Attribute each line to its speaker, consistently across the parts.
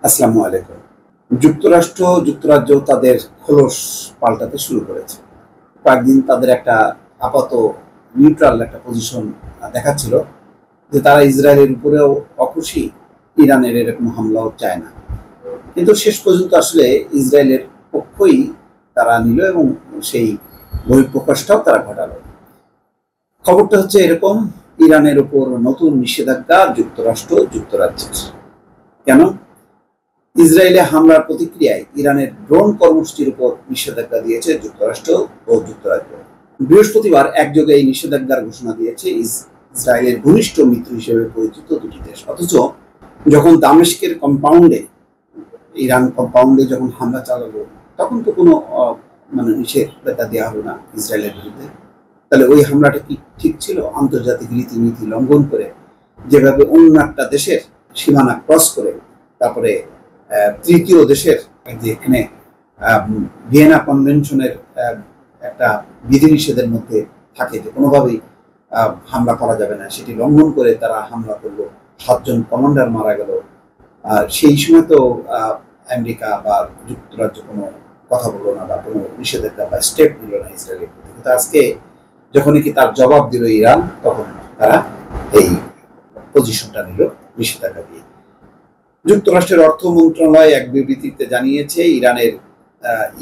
Speaker 1: আসসালামু আলাইকুম। যুক্তরাজ্য তাদের খোলস পাল্টাতে শুরু করেছে। কয়েকদিন তাদের একটা আপাত নিউট্রাল একটা পজিশন দেখাচ্ছিল যে তারা ইসরায়েলের উপরেও অখুশি, ইরানের এরকম হামলাও চায় না। কিন্তু শেষ পর্যন্ত আসলে ইসরায়েলের পক্ষই তারা নিল এবং সেই বহিঃপ্রকাশটাও তারা ঘটালো। খবরটা হচ্ছে এরকম, ইরানের উপর নতুন নিষেধাজ্ঞা যুক্তরাজ্যের। কেন? ইসরায়েলে হামলার প্রতিক্রিয়ায় ইরানের ড্রোন কর্মসূচির উপর নিষেধাজ্ঞা দিয়েছে যুক্তরাষ্ট্র ও যুক্তরাজ্য। বৃহস্পতিবার একযোগে এই নিষেধাজ্ঞার ঘোষণা দিয়েছে ইসরায়েলের ঘনিষ্ঠ মিত্র হিসেবে পরিচিত দুটি দেশ। অথচ যখন দামেস্কের ইরান কম্পাউন্ডে যখন হামলা চালালো, তখন তো কোনো নিষেধাজ্ঞা দেওয়া হলো না ইসরায়েলের বিরুদ্ধে। তাহলে ওই হামলাটা কি ঠিক ছিল? আন্তর্জাতিক রীতিনীতি লঙ্ঘন করে, যেভাবে অন্য একটা দেশের সীমানা ক্রস করে, তারপরে তৃতীয় দেশের যেখানে ভিয়েনা কনভেনশনের একটা বিধিনিষেধের মধ্যে থাকে যে কোনোভাবেই হামলা করা যাবে না, সেটি লঙ্ঘন করে তারা হামলা করলো, 7 জন কমান্ডার মারা গেল। সেই সময় তো আমেরিকা বা যুক্তরাজ্য কোনো কথা বললো না বা কোনো নিষেধাজ্ঞা বা স্টেপ নিল না ইসরায়েলের প্রতি। কিন্তু আজকে যখনই কি তার জবাব দিল ইরান, তখন তারা এই পজিশনটা নিল নিষেধাজ্ঞা দিয়ে। যুক্তরাষ্ট্রের অর্থ মন্ত্রণালয় এক বিবৃতিতে জানিয়েছে, ইরানের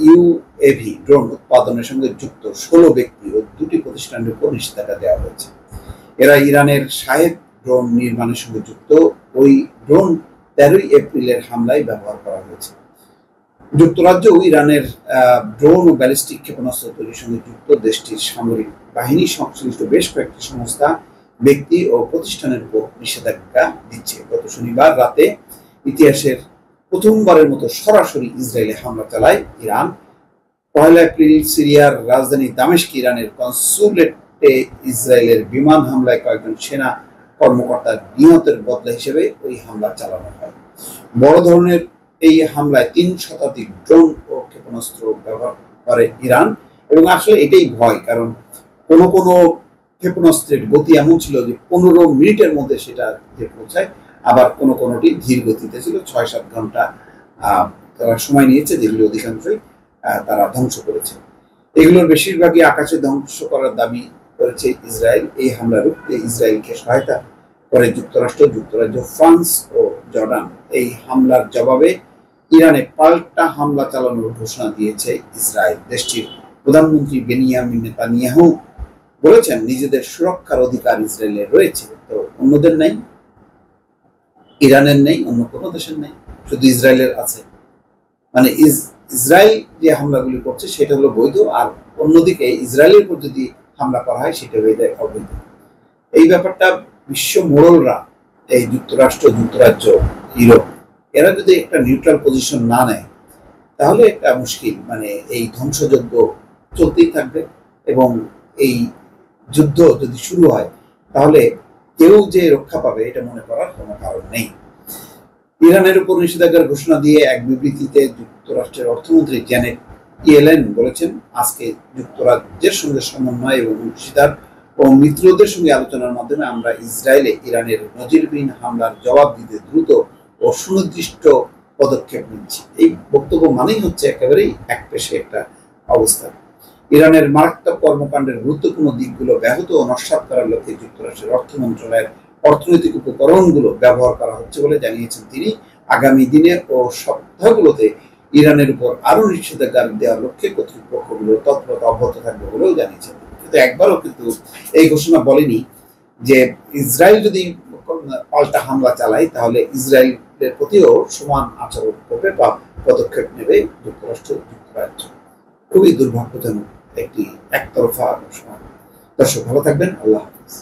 Speaker 1: ইউএভি ড্রোন উৎপাদনের সঙ্গে যুক্ত 16 ব্যক্তি ও 2টি প্রতিষ্ঠানের উপর নিষেধাজ্ঞা দেওয়া হয়েছে। এরা ইরানের শাহেদ ড্রোন নির্মাণের সঙ্গে যুক্ত। ওই ড্রোন 13 এপ্রিলের হামলায় ব্যবহার করা হয়েছে। যুক্তরাজ্য ইরানের ড্রোন ও ব্যালিস্টিক ক্ষেপণাস্ত্র তৈরির সঙ্গে যুক্ত দেশটির সামরিক বাহিনী সংশ্লিষ্ট বেশ কয়েকটি সংস্থা, ব্যক্তি ও প্রতিষ্ঠানের উপর নিষেধাজ্ঞা দিচ্ছে। গত শনিবার রাতে ইতিহাসের প্রথমবারের মতো সরাসরি ইসরায়েলে হামলা চালায় ইরান। 1 এপ্রিল সিরিয়ার রাজধানী দামেস্কে ইরানের কনসুলেটে ইসরায়েলের বিমান হামলায় কয়েকজন সেনা কর্মকর্তার নিহতের বদলা হিসেবে ওই হামলা চালানো হয়। বড় ধরনের এই হামলায় 3 শতাধিক ড্রোন ও ক্ষেপণাস্ত্র ব্যবহার করে ইরান। এবং আসলে এটাই ভয়, কারণ কোনো ক্ষেপণাস্ত্রের গতি এমন ছিল যে 15 মিনিটের মধ্যে সেটা যে পৌঁছায়, আবার কোনোটি ধীর গতিতে ছিল, 6-7 ঘন্টা তারা সময় নিয়েছে, যেগুলো অধিকাংশই তারা ধ্বংস করেছে। এগুলোর বেশিরভাগই আকাশে ধ্বংস করার দাবি করেছে ইসরায়েল। এই হামলা রুখতে ইসরায়েলকে সহায়তা করে যুক্তরাজ্য, ফ্রান্স ও জর্ডান। এই হামলার জবাবে ইরানে পাল্টা হামলা চালানোর ঘোষণা দিয়েছে ইসরায়েল। দেশটির প্রধানমন্ত্রী বেনিয়ামিন নেতানিয়াহু বলেছেন, নিজেদের সুরক্ষার অধিকার ইসরায়েলের রয়েছে, তো অন্যদের নেই, ইরানের নেই, অন্য কোনো দেশের নেই, শুধু ইসরায়েলের আছে। মানে ইসরায়েল যে হামলাগুলি করছে সেটা হলো বৈধ, আর অন্যদিকে ইসরায়েলের উপর যদি হামলা করা হয় সেটা হয়ে যায় অবৈধ। এই ব্যাপারটা বিশ্ব মোড়লরা, এই যুক্তরাজ্য, ইউরোপ, এরা যদি একটা নিউট্রাল পজিশন না নেয়, তাহলে একটা মুশকিল। এই ধ্বংসযজ্ঞ চলতেই থাকবে এবং এই যুদ্ধ যদি শুরু হয়, তাহলে কেউ যে রক্ষা পাবে এটা মনে করার কোনো কারণ নেই। ইরানের উপর নিষেধাজ্ঞার ঘোষণা দিয়ে এক বিবৃতিতে যুক্তরাষ্ট্রের অর্থমন্ত্রী জ্যানেট ইয়েলেন বলেছেন, আজকে যুক্তরাজ্যের সঙ্গে সমন্বয় এবং অংশীদার ও মিত্রদের সঙ্গে আলোচনার মাধ্যমে আমরা ইসরায়েলে ইরানের নজিরবিহীন হামলার জবাব দিতে দ্রুত ও সুনির্দিষ্ট পদক্ষেপ নিচ্ছি। এই বক্তব্য মানেই হচ্ছে একেবারেই একপেশে একটা অবস্থা। ইরানের মারাত্মক কর্মকাণ্ডের গুরুত্বপূর্ণ দিকগুলো ব্যাহত ও নস্যাৎ করার লক্ষ্যে যুক্তরাষ্ট্রের অর্থ মন্ত্রণালয়ের অর্থনৈতিক উপকরণগুলো ব্যবহার করা হচ্ছে বলে জানিয়েছেন তিনি। আগামী দিনে ও সপ্তাহগুলোতে ইরানের উপর আরো নিষেধাজ্ঞা দেওয়ার লক্ষ্যে কর্তৃপক্ষগুলো তৎপরতা অব্যাহত থাকবে বলেও জানিয়েছেন। কিন্তু একবারও কিন্তু এই ঘোষণা বলেনি যে ইসরায়েল যদি পাল্টা হামলা চালায়, তাহলে ইসরায়েলের প্রতিও সমান আচরণ করবে বা পদক্ষেপ নেবে যুক্তরাজ্য। খুবই দুর্ভাগ্যজনক একটি একতরফা ঘোষণা। দর্শক, ভালো থাকবেন। আল্লাহ হাফেজ।